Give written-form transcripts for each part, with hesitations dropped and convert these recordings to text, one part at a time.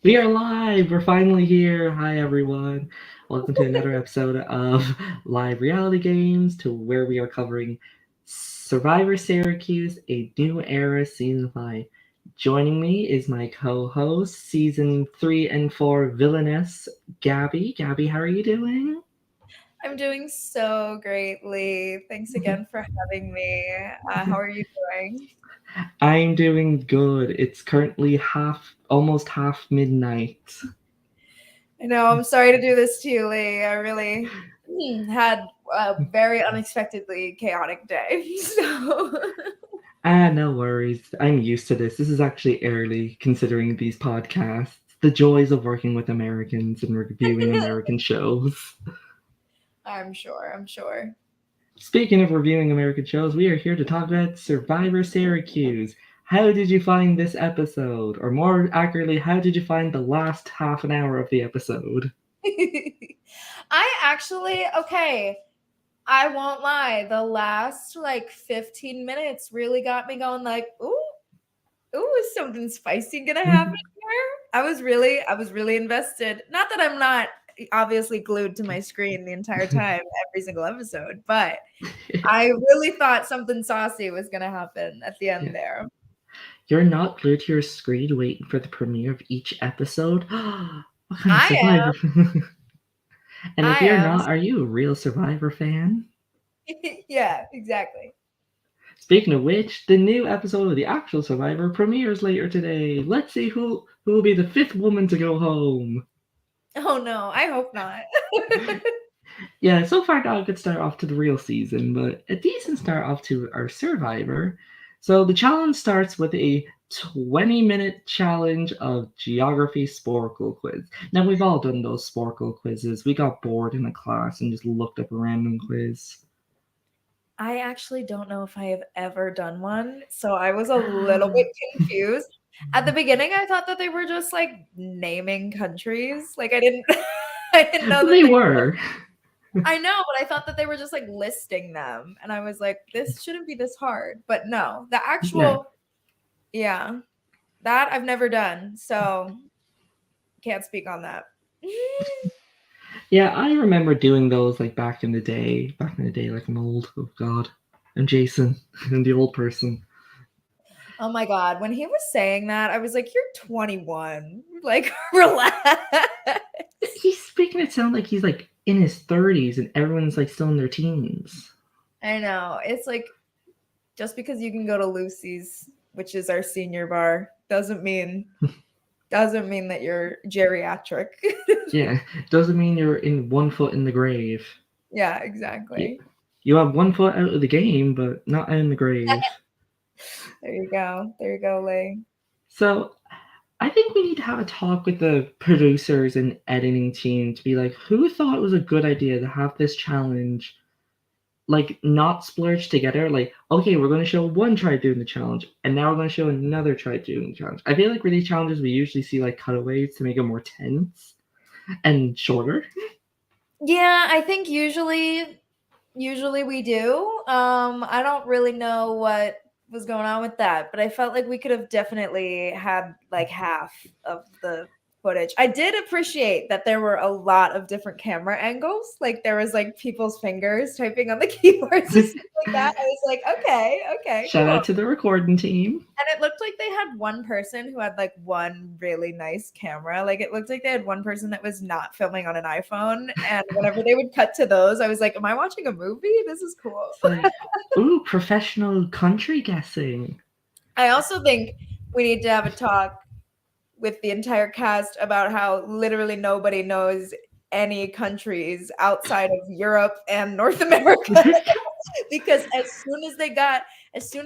We are live. We're finally here. Hi, everyone. Welcome to another episode of Live Reality Games, to where we are covering Survivor Syracuse, a new era season 5. Joining me is my co-host, season 3 and 4 villainess, Gabby. Gabby, how are you doing? I'm doing so greatly. Thanks again for having me. How are you doing? I'm doing good. It's currently almost half midnight. I know I'm sorry to do this to you, Lee. I really had a very unexpectedly chaotic day. So No worries. I'm used to this. This is actually early considering these podcasts. The joys of working with Americans and reviewing American shows. I'm sure. Speaking of reviewing American shows, we are here to talk about Survivor Syracuse. How did you find this episode? Or more accurately, how did you find the last half an hour of the episode? Okay, I won't lie. The last like 15 minutes really got me going like, ooh, is something spicy gonna happen here? I was really invested. Not that I'm not obviously glued to my screen the entire time, every single episode, but I really thought something saucy was gonna happen at the Yeah. end there. You're not glued to your screen waiting for the premiere of each episode? What kind of I am. Survivor? And if I you're am. not, are you a real Survivor fan? Yeah, exactly. Speaking of which, the new episode of The Actual Survivor premieres later today. Let's see who will be the fifth woman to go home. Oh no, I hope not. Yeah, so far not a good start off to the real season, but a decent start off to our Survivor. So the challenge starts with a 20-minute challenge of geography Sporkle quiz. Now we've all done those Sporkle quizzes. We got bored in a class and just looked up a random quiz. I actually don't know if I have ever done one, so I was a little bit confused. At the beginning, I thought that they were just like naming countries. Like I didn't I didn't know that They they were. I know, but I thought that they were just like listing them. And I was like, this shouldn't be this hard. But no, the Yeah. actual, yeah, that I've never done. So can't speak on that. Yeah, I remember doing those like back in the day. Back in the day, like I'm old. Oh God, I'm Jason. I'm the old person. Oh my God. When he was saying that, I was like, you're 21. Like, relax. He's making it sound like he's like in his 30s and everyone's like still in their teens. I know. It's like just because you can go to Lucy's, which is our senior bar, doesn't mean that you're geriatric. Yeah, doesn't mean you're in 1 foot in the grave. Yeah, Yeah, exactly. you have 1 foot out of the game, but not out in the grave. There you go. There you go, Lay. So I think we need to have a talk with the producers and editing team to be like, who thought it was a good idea to have this challenge like not splurge together. Like, okay, we're going to show one try doing the challenge, and now we're going to show another try doing the challenge. I feel like with these challenges, we usually see like cutaways to make it more tense and shorter. Yeah, I think usually we do. I don't really know what was going on with that, but I felt like we could have definitely had like half of the footage. I did appreciate that there were a lot of different camera angles. Like there was like people's fingers typing on the keyboards and stuff like that. I was like, okay, Shout cool. out to the recording team. And it looked like they had one person who had like one really nice camera. Like it looked like they had one person that was not filming on an iPhone. And whenever they would cut to those, I was like, am I watching a movie? This is cool. It's like, ooh, professional country guessing. I also think we need to have a talk with the entire cast about how literally nobody knows any countries outside of Europe and North America. Because as soon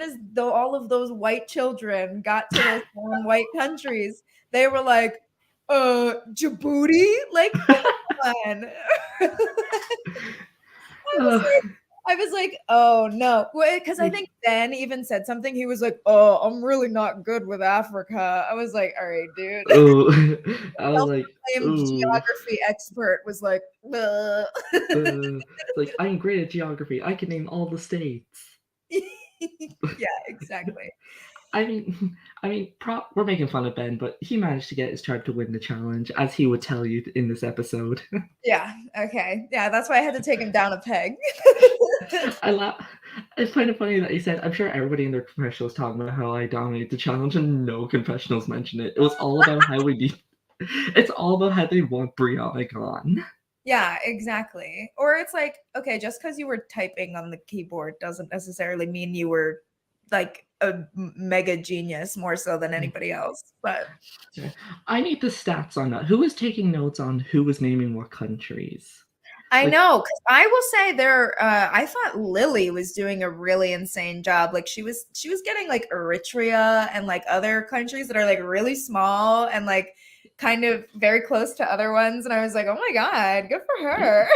as though all of those white children got to those non-white countries, they were like, Djibouti? Like, come on. uh, I was like, oh no. Because I think Ben even said something. He was like, oh, I'm really not good with Africa. I was like, all right, dude. ooh, I was like, Self-proclaimed ooh. geography expert was like, "Ugh." Like I'm great at geography. I can name all the states. Yeah, exactly. I mean, we're making fun of Ben, but he managed to get his tribe to win the challenge, as he would tell you in this episode. Yeah. Okay. Yeah. That's why I had to take him down a peg. I laugh. It's kind of funny that you said, I'm sure everybody in their confessionals talking about how I dominated the challenge, and no confessionals mentioned it. It was all about how we need. It's all about how they want Brianna gone. Yeah, exactly. Or it's like, okay, just because you were typing on the keyboard doesn't necessarily mean you were like a mega genius more so than anybody else. But I need the stats on that. Who was taking notes on who was naming what countries? I Like, know, because I will say I thought Lily was doing a really insane job. Like she was getting like Eritrea and like other countries that are like really small and like kind of very close to other ones. And I was like, oh my God, good for her.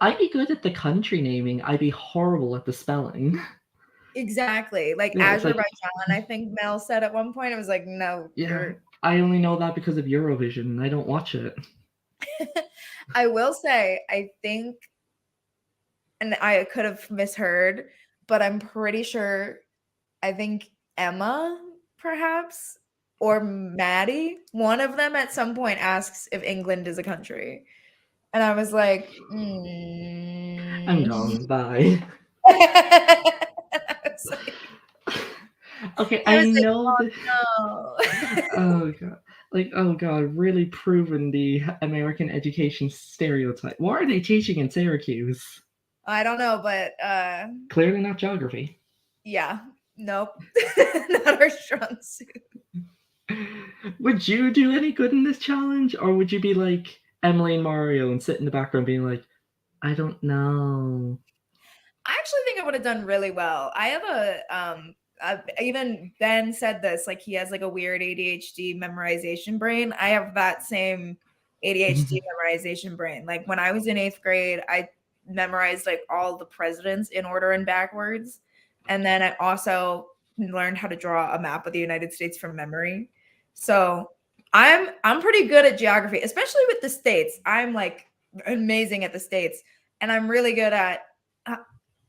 I'd be good at the country naming. I'd be horrible at the spelling. Exactly. Like Yeah, it's like, Azerbaijan, I think Mel said at one point, it was like, no, yeah, you're I only know that because of Eurovision. I don't watch it. I will say, I think, and I could have misheard, but I'm pretty sure I think Emma, perhaps, or Maddie, one of them at some point asks if England is a country. And I was like, I'm mm. gone. Bye. I was like, Okay, I I was like, know that. oh no. Oh god, oh god, really proving the American education stereotype. What are they teaching in Syracuse? I don't know, but Clearly not geography. yeah, nope, not our strong suit. Would you do any good in this challenge, or would you be like Emily and Mario and sit in the background being like, I don't know? I actually think I would have done really well. I have even Ben said this, like he has like a weird ADHD memorization brain. I have that same ADHD memorization brain. Like when I was in 8th grade, I memorized like all the presidents in order and backwards. And then I also learned how to draw a map of the United States from memory. So I'm pretty good at geography, especially with the states. I'm like amazing at the states. And I'm really good at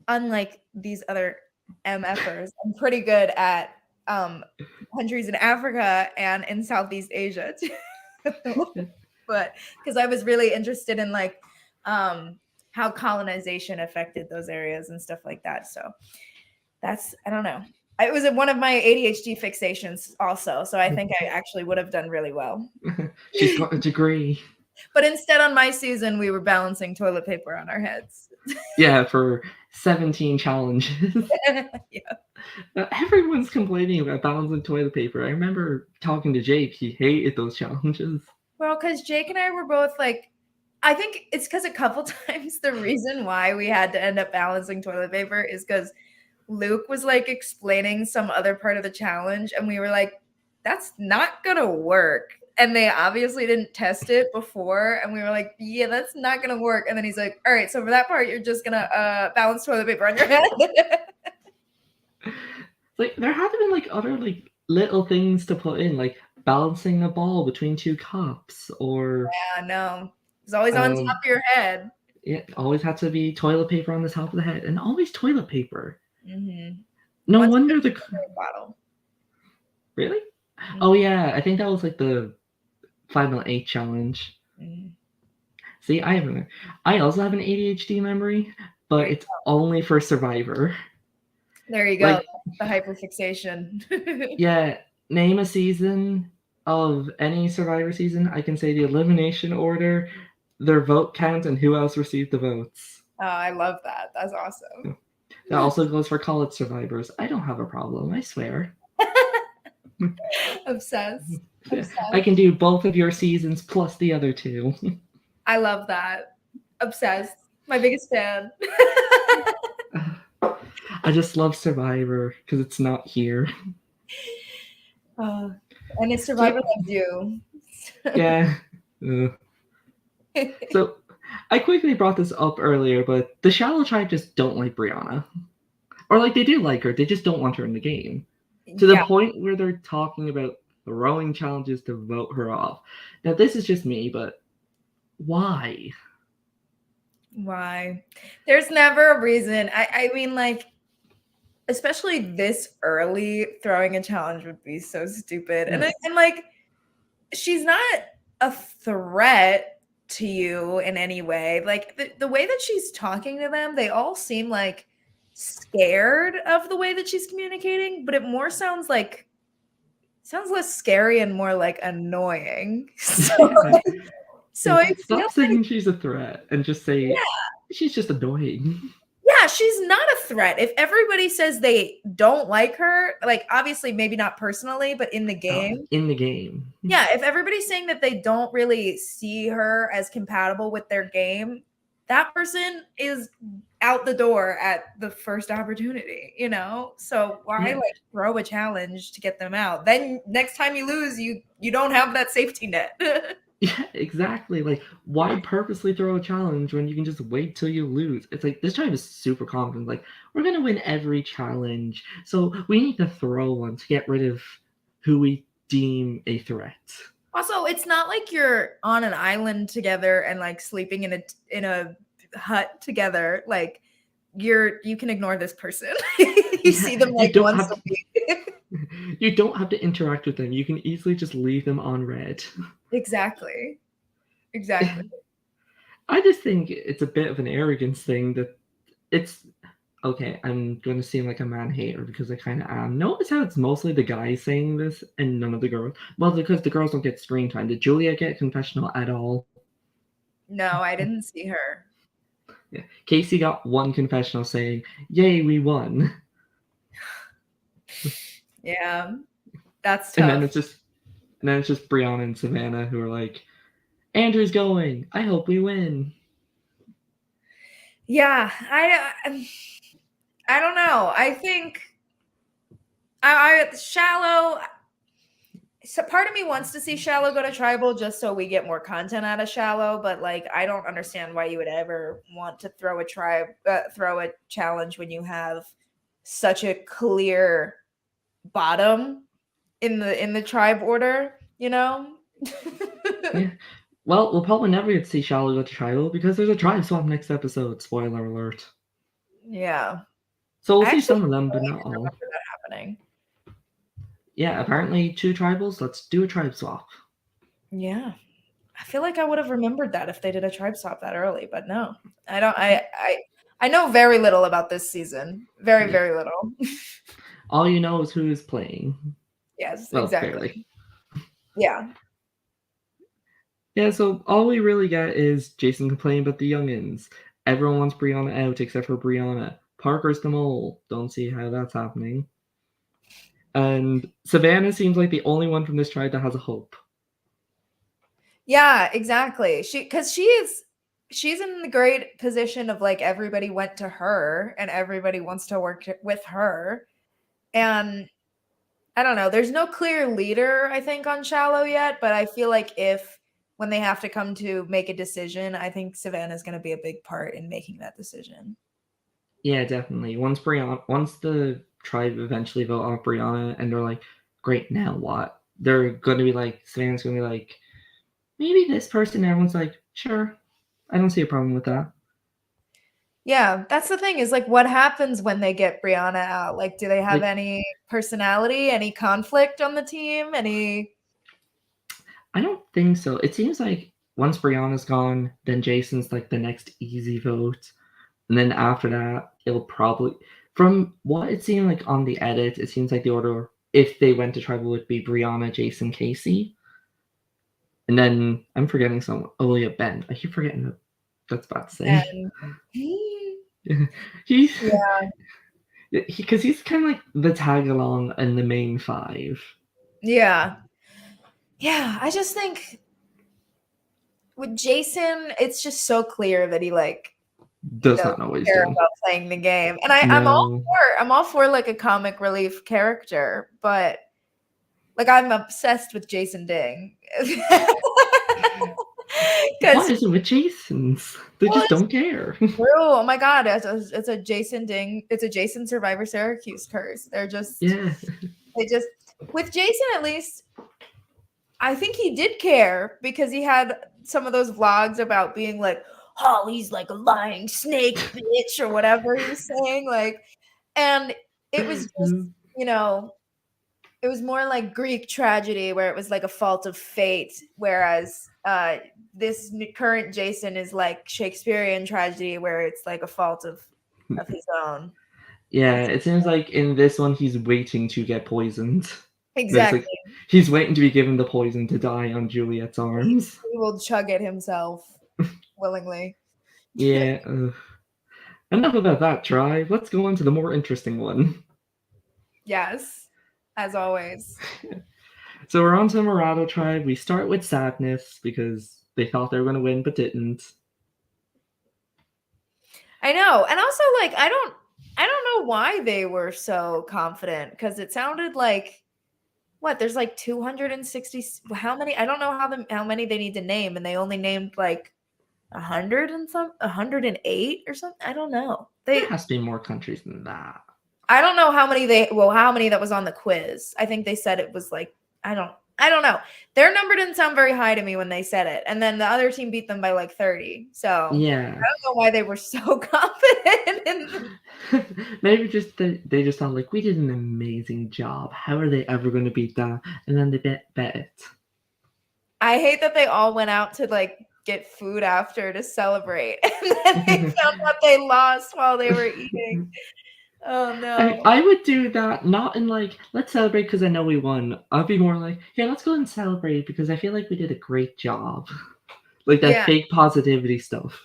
unlike these other MFers, I'm pretty good at countries in Africa and in Southeast Asia too. But because I was really interested in like how colonization affected those areas and stuff like that. So that's, I don't know. It was one of my ADHD fixations also. So I think I actually would have done really well. She's got a degree. But instead on my season, we were balancing toilet paper on our heads. Yeah, for 17 challenges. Yeah. Everyone's complaining about balancing toilet paper. I remember talking to Jake. He hated those challenges. Well, because Jake and I were both like, I think it's because a couple times the reason why we had to end up balancing toilet paper is because Luke was like explaining some other part of the challenge, and we were like, that's not gonna work. And they obviously didn't test it before, and we were like, yeah, that's not gonna work. And then he's like, all right, so for that part, you're just gonna balance toilet paper on your head. Like there had to be like other like little things to put in, like balancing a ball between two cups, or Yeah, no, it's always on top of your head. it always had to be toilet paper on the top of the head, and always toilet paper. Mm-hmm. No Once wonder the bottle. really. Mm-hmm. Oh yeah, I think that was like the 508 challenge. Mm-hmm. See, I also have an ADHD memory, but it's only for Syrvivor. There you go. Like, the hyperfixation. yeah, name a season of any Survivor season. I can say the elimination order, their vote count, and who else received the votes. Oh, I love that. That's awesome. That also goes for college survivors. I don't have a problem, I swear. Obsessed. I can do both of your seasons plus the other two. I love that. Obsessed. My biggest fan. I just love Survivor because it's not here. And it's Survivor loves you. Yeah. So I quickly brought this up earlier, but the Shallow Tribe just don't like Brianna. Or like they do like her, they just don't want her in the game. To the point where they're talking about throwing challenges to vote her off. Now this is just me, but why? Why? There's never a reason. I mean, like, especially this early, throwing a challenge would be so stupid. Yeah. And like, she's not a threat to you in any way. Like the way that she's talking to them, they all seem like scared of the way that she's communicating, but it more sounds less scary and more like annoying. Yeah. So I feel Stop saying she's a threat and just say yeah, she's just annoying. yeah, she's not a threat. If everybody says they don't like her, like obviously maybe not personally, but in the game, In the game. yeah, if everybody's saying that they don't really see her as compatible with their game, that person is out the door at the first opportunity, you know? So why Yeah. like throw a challenge to get them out? Then next time you lose, you don't have that safety net. Yeah, exactly. Like, why purposely throw a challenge when you can just wait till you lose? It's like this tribe is super confident. Like, we're gonna win every challenge, so we need to throw one to get rid of who we deem a threat. Also, it's not like you're on an island together and like sleeping in a hut together. Like you can ignore this person. You see them You like don't once have a week. you don't have to interact with them. You can easily just leave them on red. Exactly. Exactly. I just think it's a bit of an arrogance thing that it's okay. I'm going to seem like a man hater because I kind of am. Notice how it's mostly the guys saying this and none of the girls. Well, because the girls don't get screen time. Did Julia get a confessional at all? No, I didn't see her. Yeah. Casey got one confessional saying, "Yay, we won," Yeah, that's and then tough. it's just Brianna and Savannah who are like, "Andrew's going. I hope we win." Yeah, I don't know. I think I Shallow. So part of me wants to see Shallow go to tribal just so we get more content out of Shallow, but like I don't understand why you would ever want to throw a challenge when you have such a clear bottom in the tribe order, you know? Yeah. Well, we'll probably never get to see Shallow go to tribal because there's a tribe swap next episode. Spoiler alert. Yeah. So we'll I see actually some of them, don't but not even all. remember that happening. Yeah, apparently 2 tribals. Let's do a tribe swap. Yeah. I feel like I would have remembered that if they did a tribe swap that early, but no. I don't I know very little about this season. Very, Yeah. very little. All you know is who is playing. Yes, Well, exactly. barely. Yeah. Yeah, so all we really get is Jason complaining about the youngins. Everyone wants Brianna out except for Brianna. Parker's the mole. Don't see how that's happening. And Savannah seems like the only one from this tribe that has a hope. Yeah, exactly. She's in the great position of like everybody went to her and everybody wants to work with her. And I don't know, there's no clear leader, I think, on Shallow yet, but I feel like if when they have to come to make a decision, I think Savannah's going to be a big part in making that decision. Yeah, definitely. Once the tribe eventually vote off Brianna and they're like, great, now what? They're gonna be like, Savannah's gonna be like, maybe this person. Everyone's like, sure, I don't see a problem with that. Yeah, that's the thing is like what happens when they get Brianna out? Like, do they have Like, any personality, any conflict on the team? Any I don't think so. It seems like once Brianna's gone, then Jason's like the next easy vote. And then after that, it'll probably, from what it seemed like on the edit, it seems like the order, if they went to tribal, would be Brianna, Jason, Casey. And then I'm forgetting someone. Oh, yeah, Ben. I keep forgetting that. That's about to say. and He's, yeah. because he's kind of like the tag along in the main 5. Yeah. Yeah, I just think with Jason, it's just so clear that he like Does not doesn't know what he's care doing. about playing the game. And No. I'm all for like a comic relief character, but like I'm obsessed with Jason Ding. What Because is it with Jasons? They just don't care. oh my god, it's a Jason Ding, it's a Jason Survivor Syracuse curse. Yeah. They just with Jason at least I think he did care because he had some of those vlogs about being like, Holly's like a lying snake bitch or whatever he was saying. Like, and it was just, you know, it was more like Greek tragedy where it was like a fault of fate, whereas this current Jason is like Shakespearean tragedy where it's like a fault of his own. Yeah, it seems like in this one he's waiting to get poisoned. It's Exactly. like he's waiting to be given the poison to die on Juliet's arms. He will chug it himself willingly. Yeah. Enough about that tribe. Let's go on to the more interesting one. Yes, as always. So we're on to the Murado tribe. We start with sadness because they thought they were going to win but didn't. I know. And also like I don't know why they were so confident because it sounded like what there's like 260 how many I don't know how many they need to name and they only named like 108 or something. I don't know. There has to be more countries than that. I don't know how many that was on the quiz. I think they said it was like I don't know. Their number didn't sound very high to me when they said it. And then the other team beat them by like 30. So yeah. I don't know why they were so confident. Maybe just they just thought like we did an amazing job. How are they ever going to beat that? And then they bet it. I hate that they all went out to like get food after to celebrate. And then they found out they lost while they were eating. Oh no. I would do that not in like let's celebrate because I know we won. I'd be more like, yeah, let's go and celebrate because I feel like we did a great job. Like that fake positivity stuff.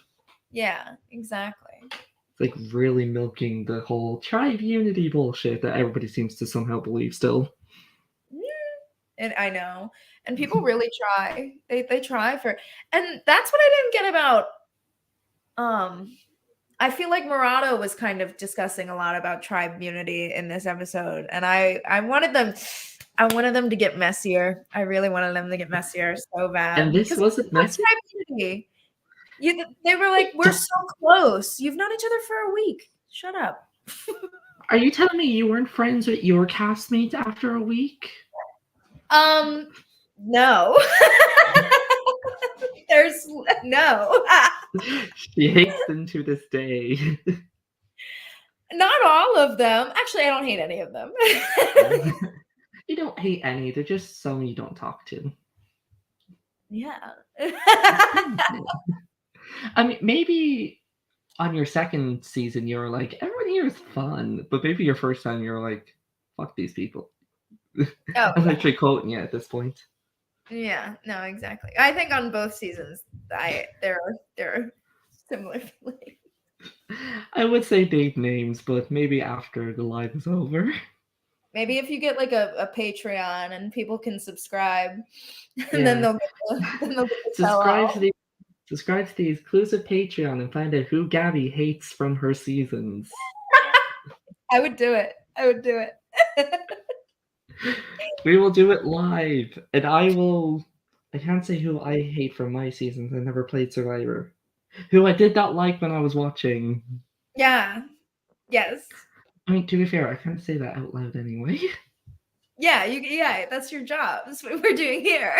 Yeah, exactly. It's like really milking the whole tribe unity bullshit that everybody seems to somehow believe still. And I know. And people really try. They try for and that's what I didn't get about I feel like Murado was kind of discussing a lot about tribe unity in this episode, and I wanted them to get messier. I really wanted them to get messier so bad. And this wasn't messy. Tribe unity. They were like, "We're so close. You've known each other for a week. Shut up." Are you telling me you weren't friends with your castmate after a week? No. There's no. She hates them to this day. Not all of them. Actually, I don't hate any of them. You don't hate any. They're just some you don't talk to. Yeah. I mean, maybe on your second season, you're like, everyone here is fun. But maybe your first time, you're like, fuck these people. Oh, I'm actually quoting you at this point. Yeah, no, exactly. I think on both seasons, there are similar feelings. I would say date names, but maybe after the live is over. Maybe if you get like a Patreon and people can subscribe, and then they'll get the subscribe to the exclusive Patreon and find out who Gabby hates from her seasons. I would do it. We will do it live, and I can't say who I hate from my seasons. I never played Syrvivor. Who I did not like when I was watching. Yeah. Yes. I mean, to be fair, I can't say that out loud anyway. Yeah, that's your job. That's what we're doing here.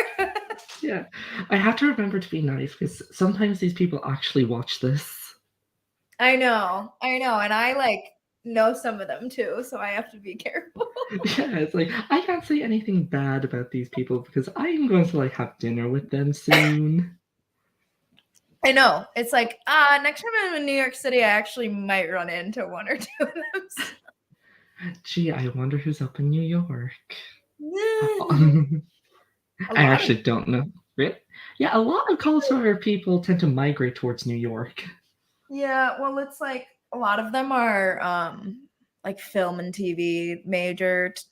Yeah. I have to remember to be nice because sometimes these people actually watch this. I know. And I like know some of them too, so I have to be careful. Yeah, it's like I can't say anything bad about these people because I'm going to like have dinner with them soon. I know. It's like, next time I'm in New York City, I actually might run into one or two of them. Gee, I wonder who's up in New York. I actually don't know. Really? Yeah, a lot of cultural people tend to migrate towards New York. Yeah, well, it's like a lot of them are like film and TV majors,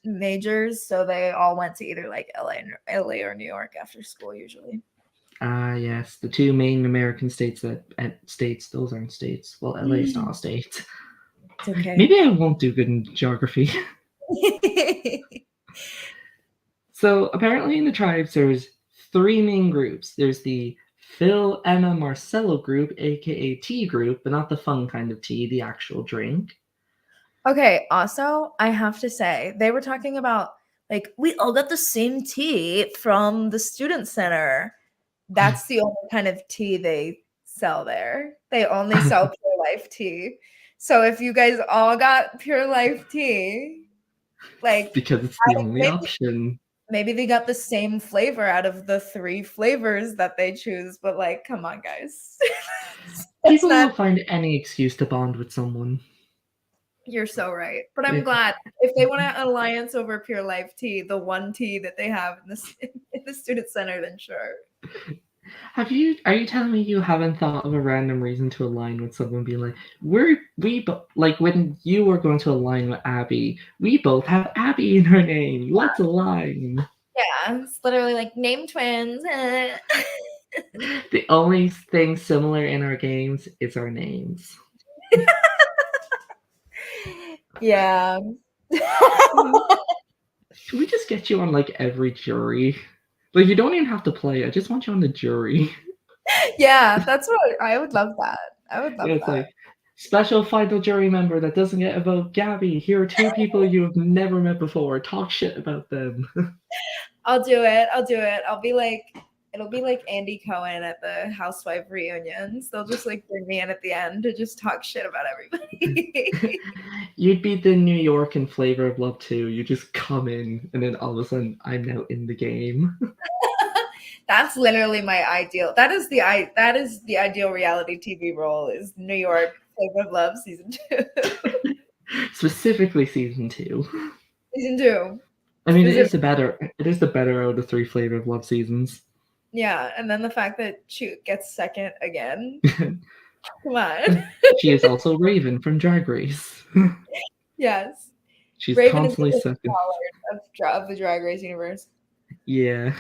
so they all went to either like LA or New York after school usually. Yes, the two main American states those aren't states. Well, LA's not a state. It's okay. Maybe I won't do good in geography. So apparently in the tribes there's 3 main groups. There's the Phil, Emma, Marcelo group, aka tea group, but not the fun kind of tea, the actual drink. Okay, also, I have to say, they were talking about like we all got the same tea from the student center. That's the only kind of tea they sell there. They only sell Pure Life tea. So if you guys all got Pure Life tea, like because it's I the don't, only option. maybe they got the same flavor out of the 3 flavors that they choose, but like, come on, guys. That's People not. will find any excuse to bond with someone. You're so right. But I'm Yeah. glad if they want an alliance over Pure Life tea, the one tea that they have in this in the student center, then sure. Are you telling me you haven't thought of a random reason to align with someone? Be like, like when you were going to align with Abby, we both have Abby in her name. Let's align. Yeah, it's literally like name twins. The only thing similar in our games is our names. Yeah. Can we just get you on like every jury? Like you don't even have to play. I just want you on the jury. Yeah, that's what I would love that. I would love It's that. like special final jury member that doesn't get a vote. Gabby, here are 2 people you have never met before. Talk shit about them. I'll do it. I'll do it. It'll be like Andy Cohen at the housewife reunions. They'll just like bring me in at the end to just talk shit about everybody. You'd be the New York and Flavor of Love too. You just come in, and then all of a sudden, I'm now in the game. That's literally my ideal. That is the ideal reality TV role is New York Flavor of Love season 2. Specifically, season 2. Season 2. I mean, Specific. it is the better out of the 3 Flavor of Love seasons. Yeah, and then the fact that she gets second again. Come on. She is also Raven from Drag Race. Yes. She's Raven is constantly the second. of the Drag Race universe. Yeah.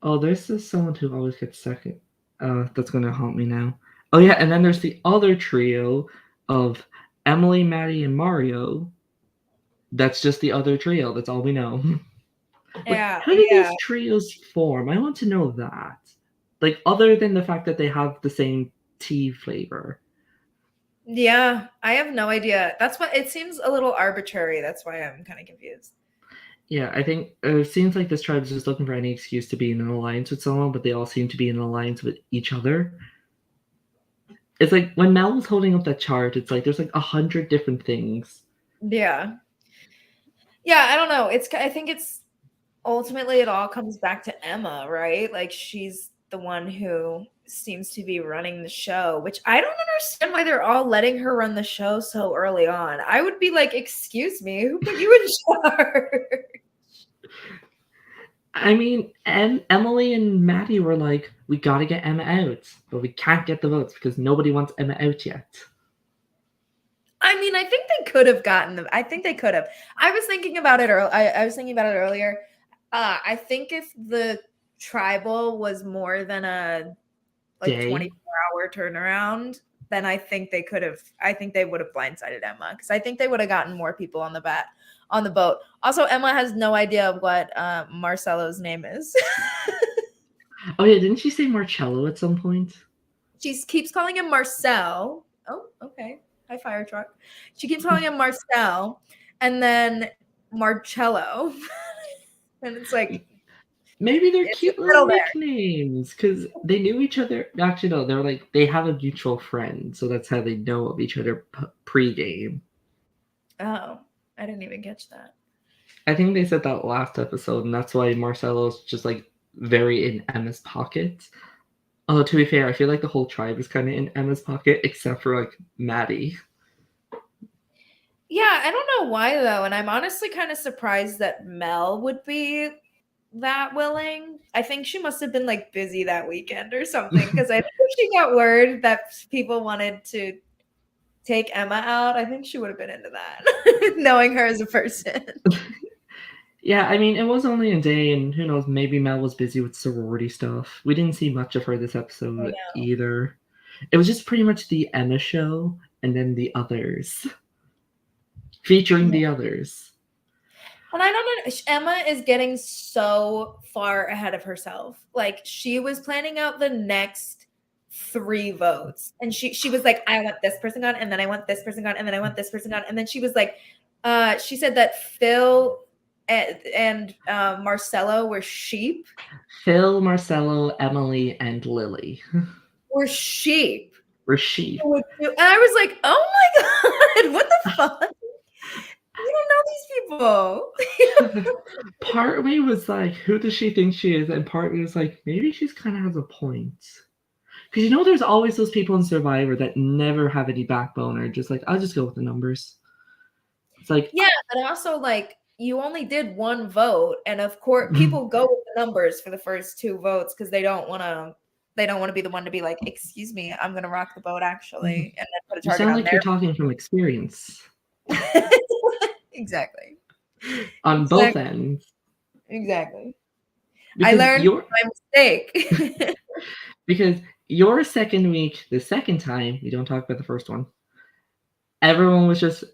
Oh, there's this someone who always gets second. That's gonna haunt me now. Oh yeah, and then there's the other trio of Emily, Maddie, and Mario. That's just the other trio. That's all we know. Like, Yeah, how do yeah. these trios form? I want to know that. Like, other than the fact that they have the same tea flavor. Yeah, I have no idea. That's what it seems a little arbitrary. That's why I'm kind of confused. Yeah, I think it seems like this tribe is just looking for any excuse to be in an alliance with someone, but they all seem to be in an alliance with each other. It's like when Mel was holding up that chart, it's like there's like 100 different things. Yeah. Yeah, I don't know. I think it's ultimately it all comes back to Emma, right? Like she's the one who seems to be running the show, which I don't understand why they're all letting her run the show so early on. I would be like, "Excuse me, who put you in charge?" I mean, Emily and Maddie were like, we gotta get Emma out, but we can't get the votes because nobody wants Emma out yet. I mean, I think they could have gotten them. I think they could have. I was thinking about it earlier. I was thinking about it earlier. I think if the tribal was more than a like Day. 24-hour turnaround, then I think they could have. I think they would have blindsided Emma because I think they would have gotten more people on the boat. Also, Emma has no idea of what Marcelo's name is. Oh yeah, didn't she say Marcello at some point? She keeps calling him Marcel. Oh, okay. Hi, fire truck. She keeps calling him Marcel, and then Marcello, and it's like Maybe they're it's cute a little middle there. nicknames because they knew each other. Actually, no, they're like they have a mutual friend, so that's how they know of each other pre-game. Oh, I didn't even catch that. I think they said that last episode, and that's why Marcelo's just like very in Emma's pocket. Although to be fair, I feel like the whole tribe is kind of in Emma's pocket, except for like Maddie. Yeah, I don't know why though, and I'm honestly kind of surprised that Mel would be that willing. I think she must have been like busy that weekend or something because I think if she got word that people wanted to take Emma out, I think she would have been into that, knowing her as a person. Yeah, I mean, it was only a day, and who knows, maybe Mel was busy with sorority stuff. We didn't see much of her this episode either. It was just pretty much the Emma show and then the others. Featuring the others. And I don't know, Emma is getting so far ahead of herself. Like she was planning out the next 3 votes. And she was like, I want this person gone, and then I want this person gone, and then I want this person gone. And then she was like, she said that Phil and Marcelo were sheep. Phil, Marcelo, Emily, and Lily. Were sheep. Rashif. And I was like, oh my God, what the fuck? You don't know these people. Part of me was like, who does she think she is? And part of me was like, maybe she's kind of has a point. Because there's always those people in Survivor that never have any backbone or just like, I'll just go with the numbers. It's like, yeah, but also like you only did one vote, and of course people go with the numbers for the first 2 votes because they don't want to be the one to be like, excuse me, I'm gonna rock the boat actually, and then put a you target sound on like there. you're talking from experience. Exactly. On both ends. Exactly. Because I learned my mistake. because your second week, the second time, we don't talk about the first one, everyone was just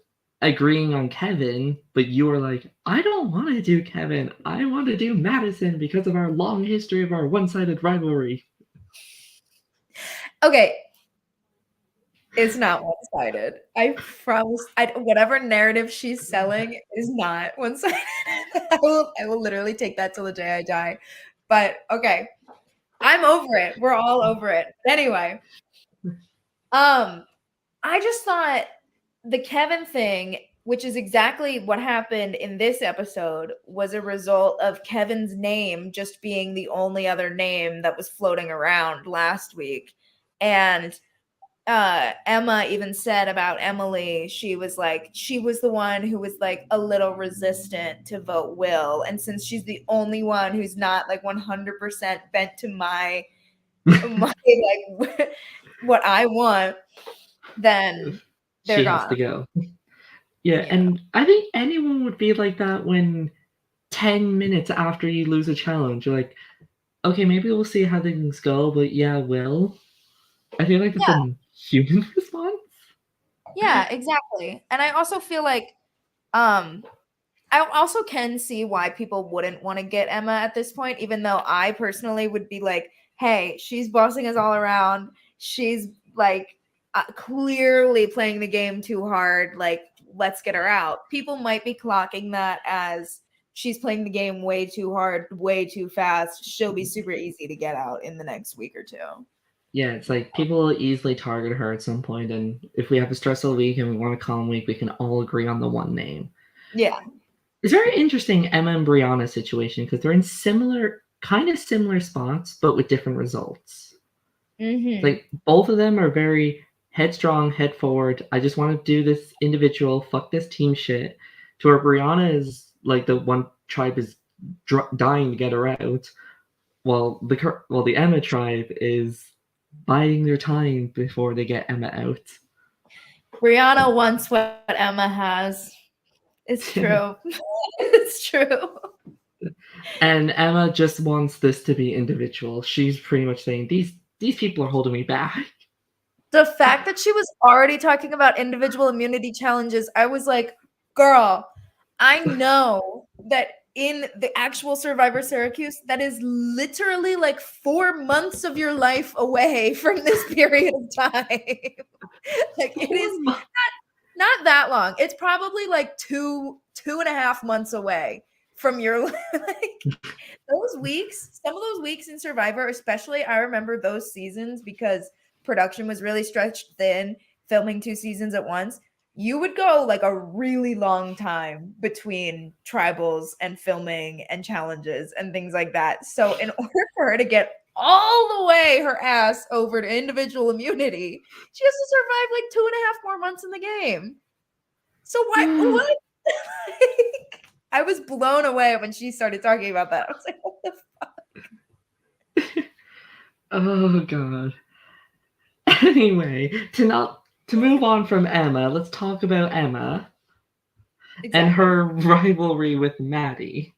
agreeing on Kevin, but you were like, I don't want to do Kevin. I want to do Madison because of our long history of our one-sided rivalry. Okay. It's not one-sided. I promise. Whatever narrative she's selling is not one-sided. I will literally take that till the day I die. But okay, I'm over it. We're all over it. Anyway, I just thought the Kevin thing, which is exactly what happened in this episode, was a result of Kevin's name just being the only other name that was floating around last week, and Emma even said about Emily, she was the one who was like a little resistant to vote Will, and since she's the only one who's not like 100% bent to my like what I want, then they're She has gone. to go. Yeah, and I think anyone would be like that when 10 minutes after you lose a challenge, you're like, okay, maybe we'll see how things go, but yeah, Will. I feel like that's a human response. Yeah, exactly. And I also feel like I also can see why people wouldn't want to get Emma at this point, even though I personally would be like, hey, she's bossing us all around. She's like clearly playing the game too hard. Like, let's get her out. People might be clocking that as she's playing the game way too hard, way too fast. She'll be super easy to get out in the next week or 2. Yeah, it's like people will easily target her at some point, and if we have a stressful week and we want a calm week, we can all agree on the one name. Yeah. It's very interesting, Emma and Brianna's situation, because they're in kind of similar spots, but with different results. Mm-hmm. Like, both of them are very headstrong, head forward. I just want to do this individual, fuck this team shit. To where Brianna is like the one tribe is dying to get her out, while the Emma tribe is biding their time before they get Emma out. Brianna wants what Emma has. It's true. It's true. And Emma just wants this to be individual. She's pretty much saying these people are holding me back. The fact that she was already talking about individual immunity challenges, I was like, girl, I know that in the actual Survivor Syracuse, that is literally like 4 months of your life away from this period of time. Like, it is not that long. It's probably like 2.5 months away from your like those weeks. Some of those weeks in Survivor, especially, I remember those seasons because production was really stretched thin, filming 2 seasons at once. You would go like a really long time between tribals and filming and challenges and things like that. So in order for her to get all the way her ass over to individual immunity, she has to survive like 2.5 more months in the game. So what? I was blown away when she started talking about that. I was like, what the fuck? Oh god. Anyway, to move on from Emma, let's talk about Emma and her rivalry with Maddie.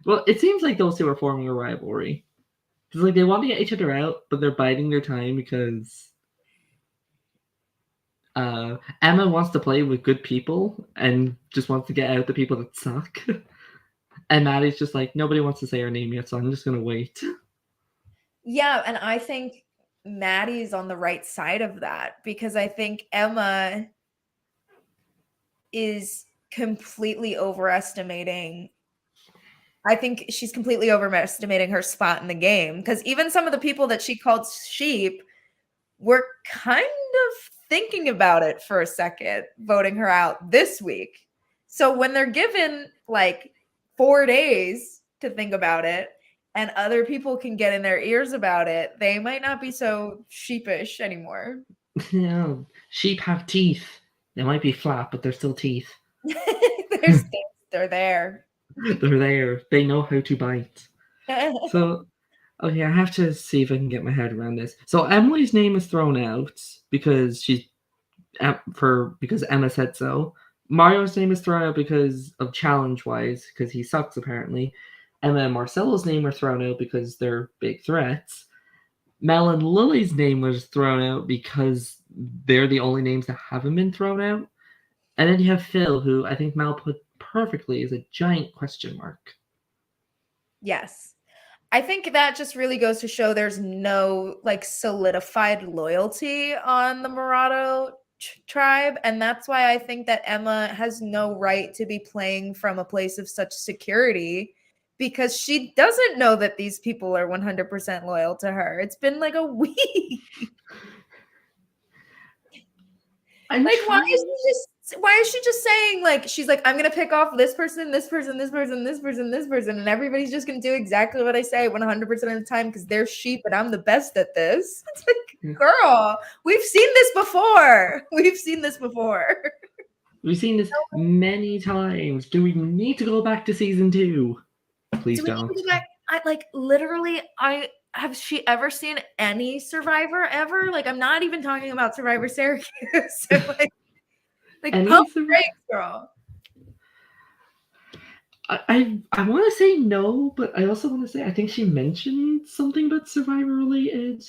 Well, it seems like those two are forming a rivalry. It's like they want to get each other out, but they're biding their time because Emma wants to play with good people and just wants to get out the people that suck. And Maddie's just like, nobody wants to say her name yet, so I'm just going to wait. Yeah, and I think Maddie's on the right side of that because I think Emma is completely overestimating. I think she's completely overestimating her spot in the game because even some of the people that she called sheep were kind of thinking about it for a second, voting her out this week. So when they're given like 4 days to think about it and other people can get in their ears about it, they might not be so sheepish anymore. Yeah, sheep have teeth. They might be flat, but they're still teeth. They're there. They're there. They know how to bite. So, okay, I have to see if I can get my head around this. So Emily's name is thrown out because because Emma said so. Mario's name is thrown out because of challenge-wise, because he sucks apparently. Emma and Marcelo's name are thrown out because they're big threats. Mel and Lily's name was thrown out because they're the only names that haven't been thrown out. And then you have Phil, who I think Mel put perfectly is a giant question mark. Yes. I think that just really goes to show there's no like solidified loyalty on the Murado tribe. And that's why I think that Emma has no right to be playing from a place of such security because she doesn't know that these people are 100% loyal to her. It's been like a week. Why is she just saying like she's like I'm gonna pick off this person, this person, this person, this person, this person, and everybody's just gonna do exactly what I say 100% of the time because they're sheep and I'm the best at this. It's like, girl, we've seen this before. We've seen this many times. Do we need to go back to season 2? Please don't. Need to go back? Have she ever seen any Survivor ever? Like, I'm not even talking about Survivor Syracuse. like pump brakes, girl. I want to say no, but I also want to say I think she mentioned something about Survivor related.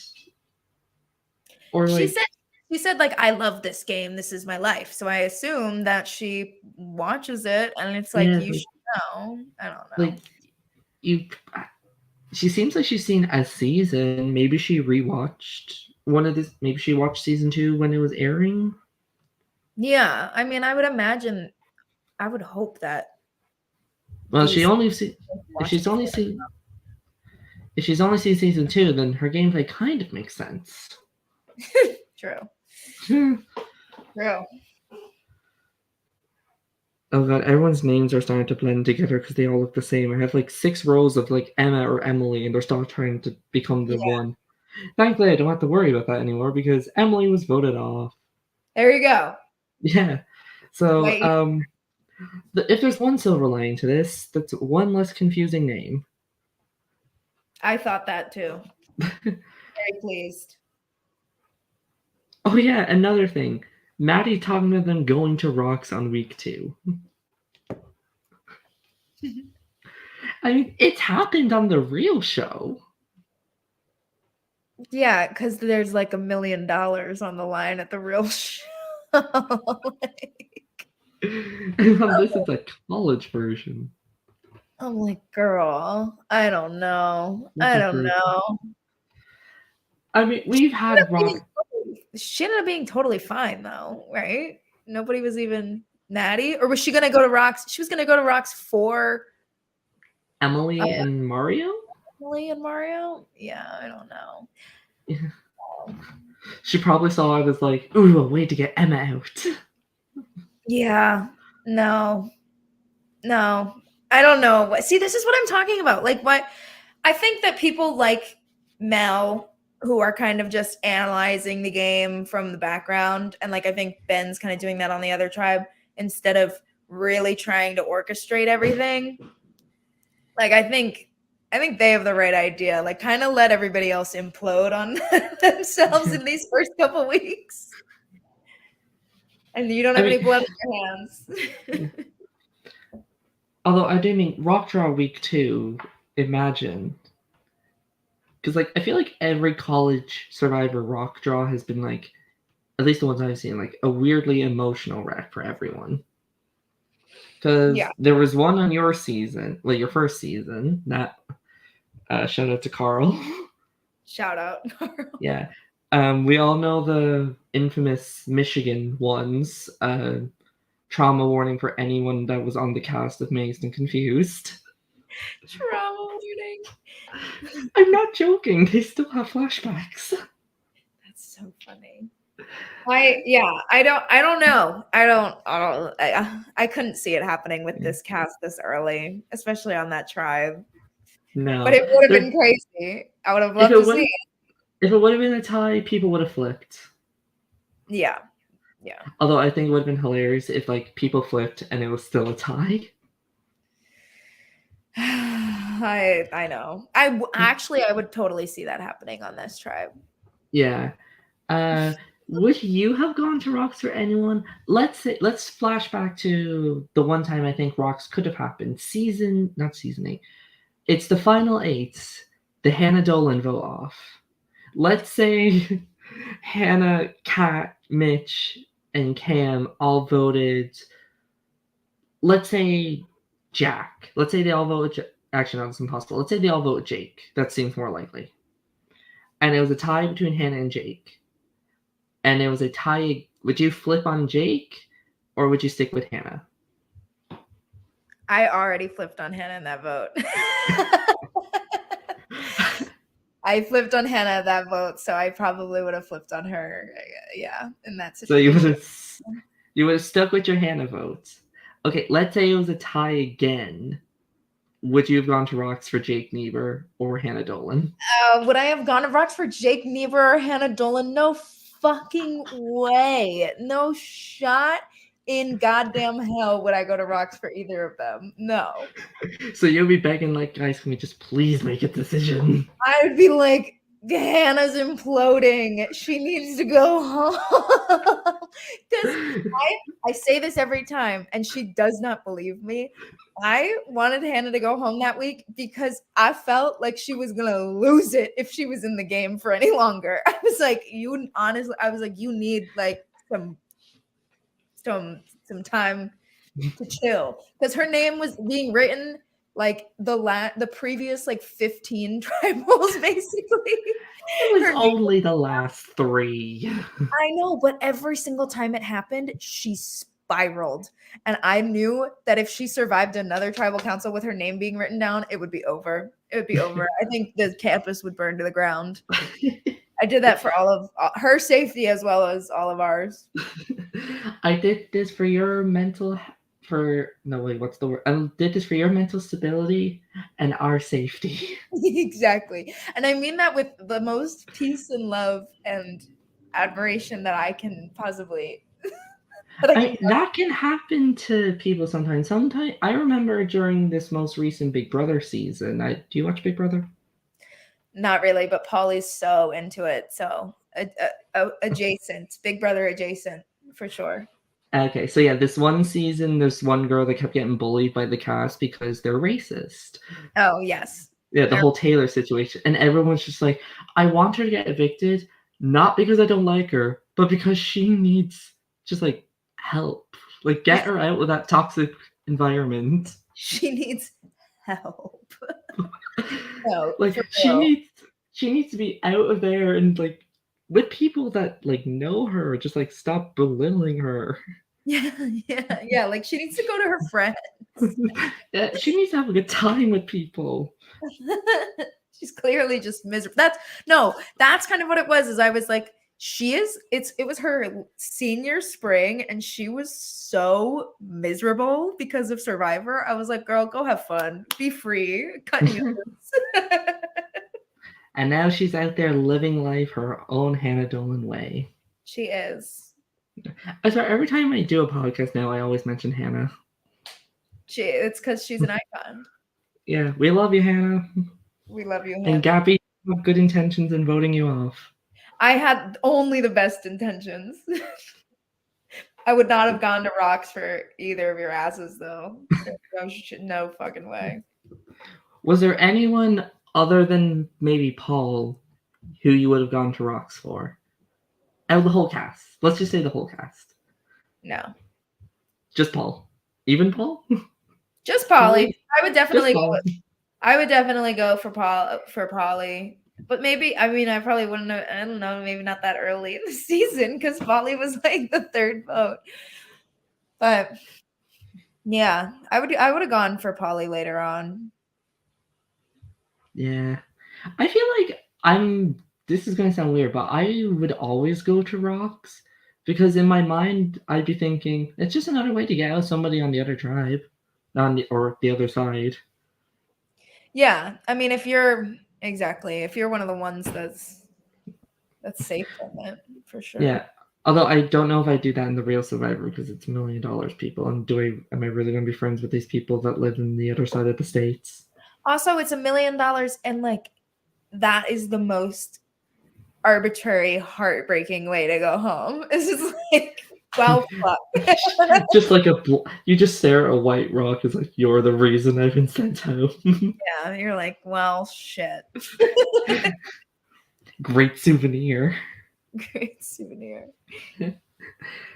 Or she said like I love this game. This is my life. So I assume that she watches it, and it's like you should know. I don't know. Like she seems like she's seen a season. Maybe she rewatched one of this. Maybe she watched season 2 when it was airing. Yeah, I mean, I would imagine. I would hope that. Well, if she's only seen season 2, then her gameplay kind of makes sense. True. True. Oh god, everyone's names are starting to blend together because they all look the same. I have like 6 rows of like Emma or Emily, and they're still trying to become the one. Thankfully, I don't have to worry about that anymore because Emily was voted off. There you go. Yeah. So, if there's one silver lining to this, that's one less confusing name. I thought that too. Very pleased. Oh yeah, another thing. Maddie talking about them going to Rocks on week 2. I mean, it's happened on the real show. Yeah, because there's like $1 million on the line at the real show. This is a college version. I'm like, girl, I don't know. I mean, we've had she ended up being totally fine though, right? Nobody was even natty. Or was she gonna go to Rocks? She was gonna go to Rocks for Emily and Mario? Emily and Mario? Yeah, I don't know. Yeah. She probably saw I was like, ooh, a way to get Emma out. Yeah. No. I don't know. See, this is what I'm talking about. Like, what I think that people like Mel who are kind of just analyzing the game from the background. And like, I think Ben's kind of doing that on the other tribe instead of really trying to orchestrate everything. Like, I think they have the right idea. Like, kind of let everybody else implode on themselves in these first couple weeks. And you don't have any blood on your hands. Although I do mean Rock Draw week 2, imagine. Because like I feel like every college Survivor Rock Draw has been like, at least the ones I've seen, like a weirdly emotional wreck for everyone. Because there was one on your season, like your first season, that shout out to Carl. Shout out, Carl. Yeah. We all know the infamous Michigan ones. Trauma warning for anyone that was on the cast of Mazed and Confused. Trauma warning. I'm not joking. They still have flashbacks. That's so funny. I don't know. I couldn't see it happening with this cast this early, especially on that tribe. But No. it would have There, been crazy. I would have if loved it to see would it. if it would have been a tie, people would have flipped. Yeah. Yeah. Although I think it would have been hilarious if like people flipped and it was still a tie. I know. Actually I would totally see that happening on this tribe. Yeah. Uh, would you have gone to Rocks for anyone? Let's flash back to the one time I think Rocks could have happened. Not season 8. It's the final 8. The Hannah Dolan vote off. Let's say Hannah, Kat, Mitch, and Cam all voted. Let's say Jack. Let's say they all voted. Actually, no, that's impossible. Let's say they all vote Jake. That seems more likely. And it was a tie between Hannah and Jake. And it was a tie. Would you flip on Jake, or would you stick with Hannah? I already flipped on Hannah in that vote. I flipped on Hannah that vote, so I probably would have flipped on her. Yeah, in that So situation. you would have stuck with your Hannah vote. Okay, let's say it was a tie again. Would you have gone to Rocks for Jake Niebuhr or Hannah Dolan? Would I have gone to Rocks for Jake Niebuhr or Hannah Dolan? No fucking way. No shot in goddamn hell would I go to Rocks for either of them. No. So you'll be begging like, guys, can we just please make a decision? I would be like, Hannah's imploding. She needs to go home. Because I say this every time, and she does not believe me. I wanted Hannah to go home that week because I felt like she was gonna lose it if she was in the game for any longer. I was like, you need like some time to chill, because her name was being written like the previous like 15 tribals basically. It was only the last 3. I know, but every single time it happened, she spiraled. And I knew that if she survived another tribal council with her name being written down, it would be over. It would be over. I think the campus would burn to the ground. I did that for all of her safety as well as all of ours. I did this for your mental what's the word? I did this for your mental stability and our safety. Exactly. And I mean that with the most peace and love and admiration that I can possibly That can happen to people sometimes. Sometimes I remember during this most recent Big Brother season. Do you watch Big Brother? Not really, but Polly's so into it. So adjacent, Big Brother adjacent for sure. Okay, so yeah, this one season, there's one girl that kept getting bullied by the cast because they're racist. Oh, yes. Yeah, the whole Taylor situation. And everyone's just like, I want her to get evicted, not because I don't like her, but because she needs just like help. Like, get her out of that toxic environment. She needs help. No, Like, she needs to be out of there and like with people that like know her, just like stop belittling her. Yeah. Like she needs to go to her friends. Yeah, she needs to have a good time with people. She's clearly just miserable. That's kind of what it was. Is I was like, it was her senior spring, and she was so miserable because of Syrvivor. I was like, girl, go have fun, be free, cut you. And now she's out there living life her own Hannah Dolan way. She is. So every time I do a podcast now, I always mention Hannah. It's because she's an icon. Yeah, we love you, Hannah. We love you, Hannah. And Gabby had good intentions in voting you off. I had only the best intentions. I would not have gone to Rocks for either of your asses, though. No fucking way. Was there anyone other than maybe Paul who you would have gone to Rocks for? Out of the whole cast. Let's just say the whole cast. No. Just Paul. Even Paul? Just Polly. I would definitely go for Polly. But maybe, I mean, I probably wouldn't have, I don't know, maybe not that early in the season because Polly was like the third vote. But yeah, I would have gone for Polly later on. Yeah. I feel like I'm this is gonna sound weird, but I would always go to rocks because in my mind I'd be thinking it's just another way to get out somebody on the other tribe, or the other side. Yeah, I mean, if you're one of the ones that's safe from it, for sure. Yeah. Although I don't know if I do that in the real Survivor because it's $1 million people, and am I really gonna be friends with these people that live in the other side of the states? Also, it's $1 million, and like that is the most arbitrary, heartbreaking way to go home. It's just like, well, fuck. Just like you just stare at a white rock. It's like you're the reason I've been sent home. Yeah, you're like, well, shit. Great souvenir. Great souvenir.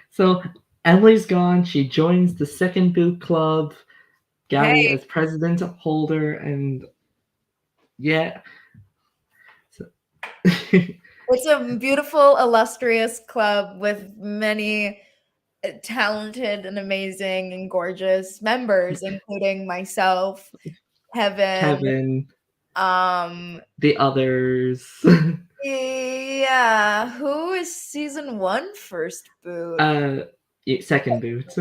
So Emily's gone. She joins the second boot club. Gabby Hey, as president holder, and yeah. So it's a beautiful, illustrious club with many talented and amazing and gorgeous members, including myself, Heaven, Kevin, um, the others. yeah, who is season 1 first boot? Second boot.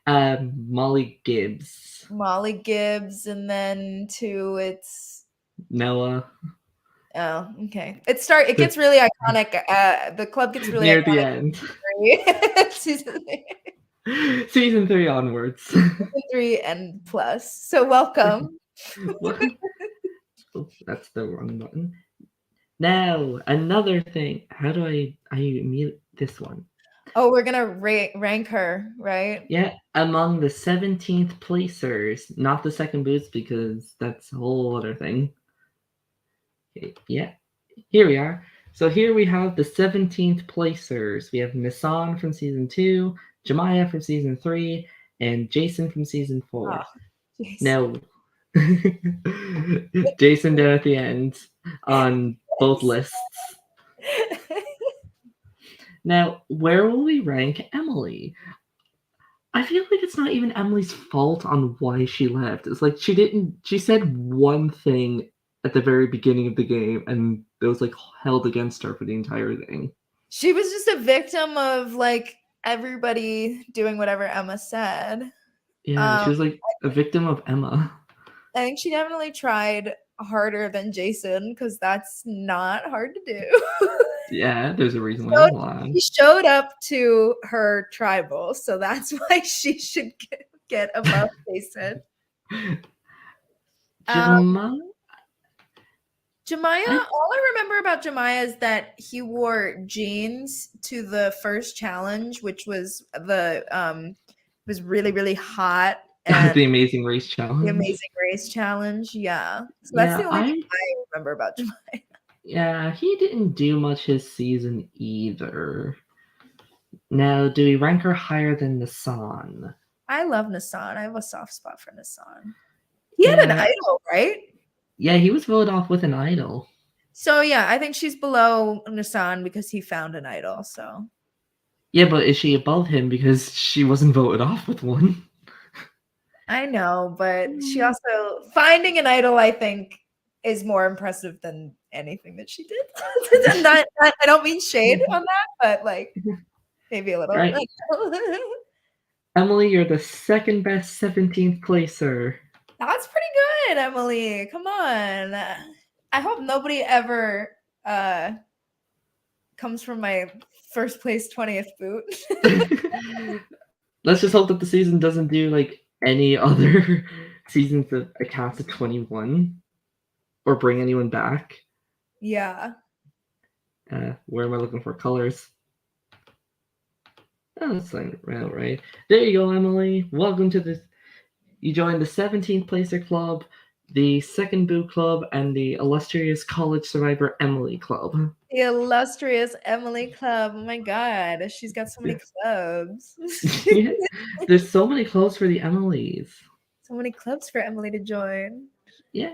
Molly Gibbs. Molly Gibbs, and then 2, it's Noah. oh, okay. It gets really iconic. The club gets really Near the iconic. end. Season Season 3 onwards. 3 and plus. So welcome. Oh, that's the wrong button. Now, another thing. How do I mute this one? Oh, we're gonna rank her, right? Yeah, among the 17th placers, not the second boots because that's a whole other thing. Okay, yeah, here we are. So here we have the 17th placers. We have Nissan from season 2, Jemiah from season 3, and Jason from season 4. Oh, Now, Jason down at the end on both lists. Now, where will we rank Emily? I feel like it's not even Emily's fault on why she left. It's like she said one thing at the very beginning of the game and it was like held against her for the entire thing. She was just a victim of like everybody doing whatever Emma said. Yeah, she was like a victim of Emma. I think she definitely tried harder than Jason because that's not hard to do. Yeah, there's a reason why I'm lying. She showed up to her tribal, so that's why she should get above Jason. Jemiah? Jemiah, all I remember about Jemiah is that he wore jeans to the first challenge, which was was really, really hot. And The Amazing Race Challenge. the Amazing Race Challenge, yeah. So that's the only thing I remember about Jemiah. Yeah, he didn't do much his season either. Now, do we rank her higher than Nissan? I love Nissan. I have a soft spot for Nissan. He had an idol, right? Yeah, he was voted off with an idol. So yeah, I think she's below Nissan because he found an idol. So yeah, but is she above him because she wasn't voted off with one? I know, but she also finding an idol, I think, is more impressive than anything that she did. I don't mean shade on that, but like maybe a little. Right. Emily, you're the second best 17th placer. That's pretty good, Emily. Come on. I hope nobody ever comes from my first place 20th boot. Let's just hope that the season doesn't do like any other seasons of a cast of 21 or bring anyone back. Yeah. Where am I looking for? Colors. Oh, that's right. There you go, Emily. Welcome to this. You joined the 17th Placer Club, the Second Boo Club, and the illustrious College Survivor Emily Club. The illustrious Emily Club. Oh my god, she's got so many clubs. Yeah. There's so many clubs for the Emilys. So many clubs for Emily to join. Yeah.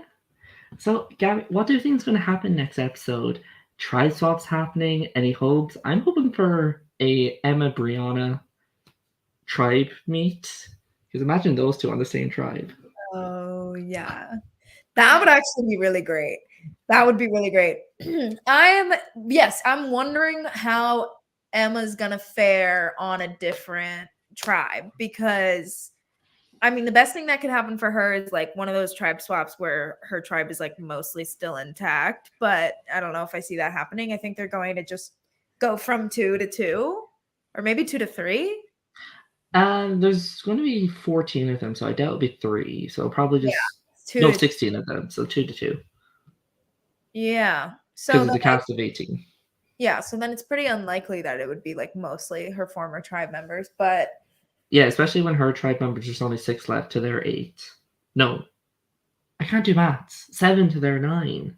So, Gabby, what do you think is going to happen next episode? Tribe swaps happening? Any hopes? I'm hoping for a Emma Brianna tribe meet. Because imagine those two on the same tribe. Oh yeah, that would actually be really great. That would be really great. I'm wondering how Emma's gonna fare on a different tribe because I mean the best thing that could happen for her is like one of those tribe swaps where her tribe is like mostly still intact, but I don't know if I see that happening. I think they're going to just go from 2 to 2 or maybe 2 to 3. There's going to be 14 of them, so I doubt it'll be 3. So probably Yeah, just 2 no to 16 of them, so 2 to 2 Yeah. So because then it's a cast of 18. yeah, so then it's pretty unlikely that it would be like mostly her former tribe members, but Yeah, especially when her tribe members there's only 6 left to their 8. No, I can't do maths. 7 to their 9.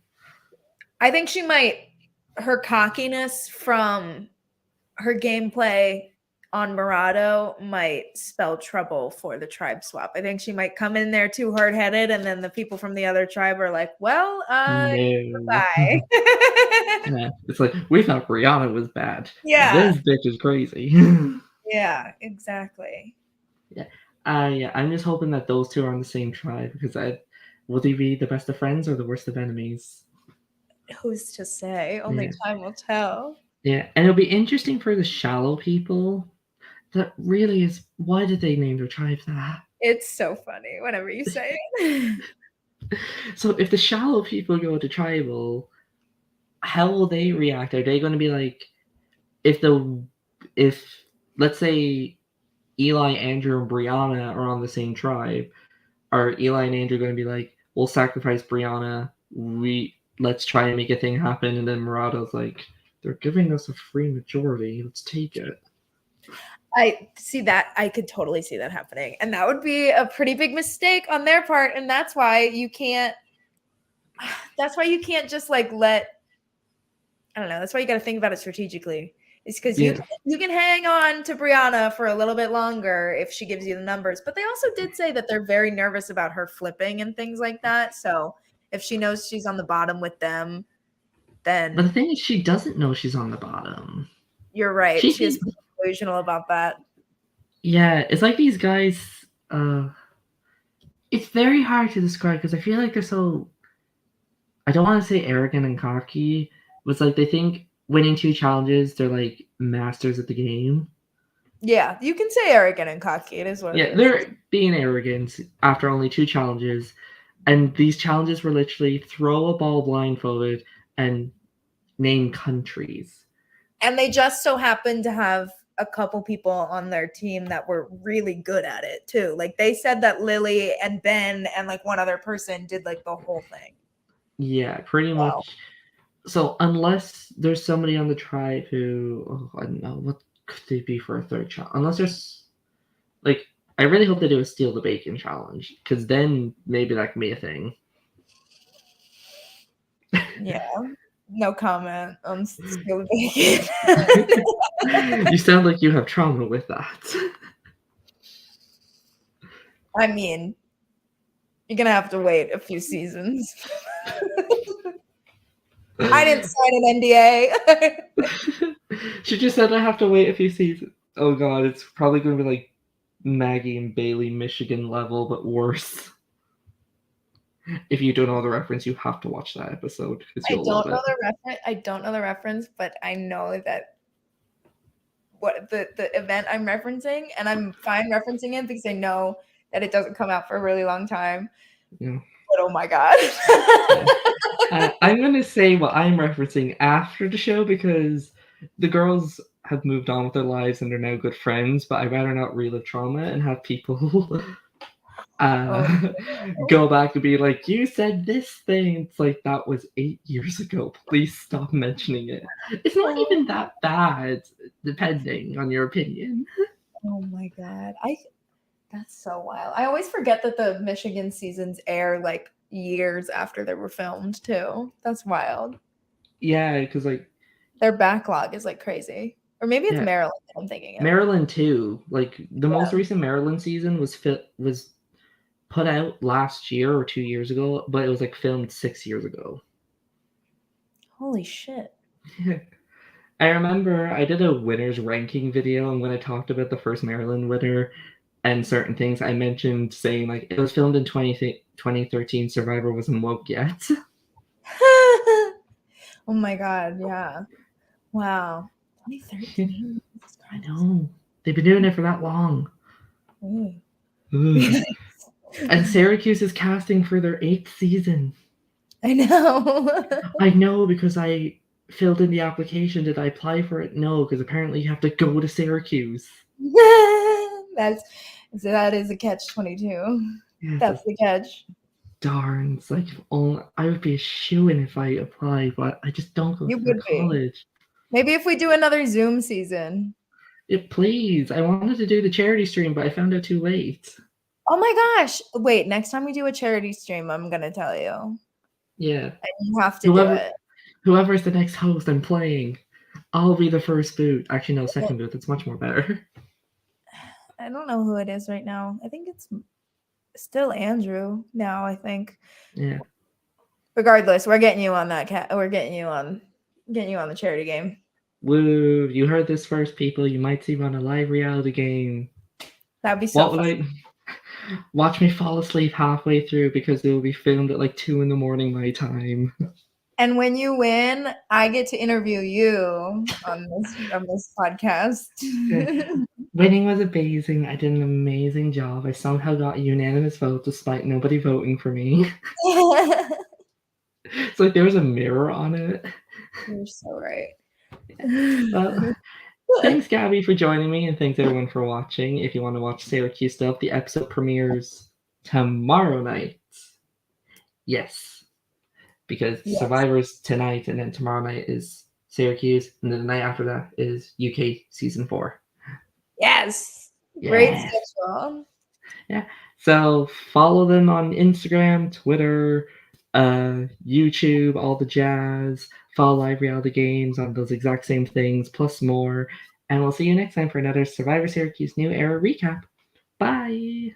I think she might her cockiness from her gameplay on Murado might spell trouble for the tribe swap. I think she might come in there too hard-headed and then the people from the other tribe are like, "Well, No. goodbye." Yeah, it's like we thought Brianna was bad. Yeah. This bitch is crazy. Yeah, exactly. Yeah. Yeah, I'm just hoping that those two are on the same tribe because will they be the best of friends or the worst of enemies? Who's to say? Only Yeah. time will tell. Yeah, and it'll be interesting for the shallow people. That really is why did they name their tribe that? It's so funny whenever you say it. So if the shallow people go to tribal, how will they react? Are they going to be like if let's say Eli, Andrew, and Brianna are on the same tribe, are Eli and Andrew going to be like, we'll sacrifice Brianna, let's try and make a thing happen, and then Murato's like, they're giving us a free majority, let's take it. I see that. I could totally see that happening. And that would be a pretty big mistake on their part. And that's why you can't just like I don't know. That's why you got to think about it strategically. It's because Yeah. you can hang on to Brianna for a little bit longer if she gives you the numbers. But they also did say that they're very nervous about her flipping and things like that. So if she knows she's on the bottom with them, then But the thing is, she doesn't know she's on the bottom. you're right. She She is thinks, delusional about that. yeah, it's like these guys. It's very hard to describe because I feel like they're so. I don't want to say arrogant and cocky, but it's like they think winning 2 challenges, they're like masters at the game. Yeah, you can say arrogant and cocky. It is what it is. They're being arrogant after only 2 challenges, and these challenges were literally throw a ball blindfolded and name countries. And they just so happened to have a couple people on their team that were really good at it too. Like they said that Lily and Ben and like one other person did like the whole thing. Yeah, pretty much. So unless there's somebody on the tribe who, I don't know, what could they be for a third challenge? Unless there's like, I really hope they do a steal the bacon challenge because then maybe that can be a thing. Yeah. No comment on steal the bacon. You sound like you have trauma with that. I mean, you're gonna have to wait a few seasons. I didn't sign an NDA. She just said I have to wait a few seasons. Oh god, it's probably going to be like Maggie and Bailey Michigan level, but worse. If you don't know the reference, you have to watch that episode because you'll love it. I don't know the reference, but I know that what the event I'm referencing, and I'm fine referencing it because I know that it doesn't come out for a really long time. Yeah. But oh my god. I'm going to say what I'm referencing after the show because the girls have moved on with their lives and they're now good friends, but I'd rather not relive trauma and have people go back and be like, you said this thing. It's like, that was 8 years ago. Please stop mentioning it. It's not even that bad, depending on your opinion. Oh my god. That's so wild. I always forget that the Michigan seasons air like years after they were filmed too. That's wild. Yeah, because like their backlog is like crazy. Or maybe it's Maryland that I'm thinking of. Maryland too. Like the most recent Maryland season was put out last year or 2 years ago, but it was like filmed 6 years ago. Holy shit. I remember I did a winners ranking video, and when I talked about the first Maryland winner and certain things, I mentioned saying like it was filmed in 2013, Syrvivor wasn't woke yet. Oh my god, yeah. Wow. 2013. Jesus I Christ. know. They've been doing it for that long. Mm. Ugh. And Syracuse is casting for their 8th season. I know. I know because I filled in the application. Did I apply for it? No, because apparently you have to go to Syracuse. That is a catch-22. Yeah, That's the catch. darn. It's like I would be a shoo-in if I applied, but I just don't go You to their would be. college. Maybe if we do another Zoom season. Please. I wanted to do the charity stream, but I found out too late. Oh my gosh. Wait, next time we do a charity stream, I'm gonna tell you. Yeah. And you have to do it. Whoever's the next host I'm playing, I'll be the first boot. Actually, no, second boot. It's much more better. I don't know who it is right now. I think it's still Andrew now, I think. Yeah. Regardless, we're getting you on that we're getting you on the charity game. Woo! You heard this first, people. You might see me on a live reality game. That'd be so fun. Watch me fall asleep halfway through because it will be filmed at like 2 a.m. my time. And when you win, I get to interview you on this podcast. Winning was amazing. I did an amazing job. I somehow got a unanimous vote despite nobody voting for me. It's like there was a mirror on it. You're so right. Well, thanks, Gabby, for joining me, and thanks everyone for watching. If you want to watch Syracuse stuff, the episode premieres tomorrow night. Yes, because Survivor's tonight, and then tomorrow night is Syracuse, and then the night after that is UK season 4. Yes, great schedule. Yeah, so follow them on Instagram, Twitter, YouTube, all the jazz. Follow Live Reality Games on those exact same things, plus more. And we'll see you next time for another Survivor Syracuse New Era recap. Bye!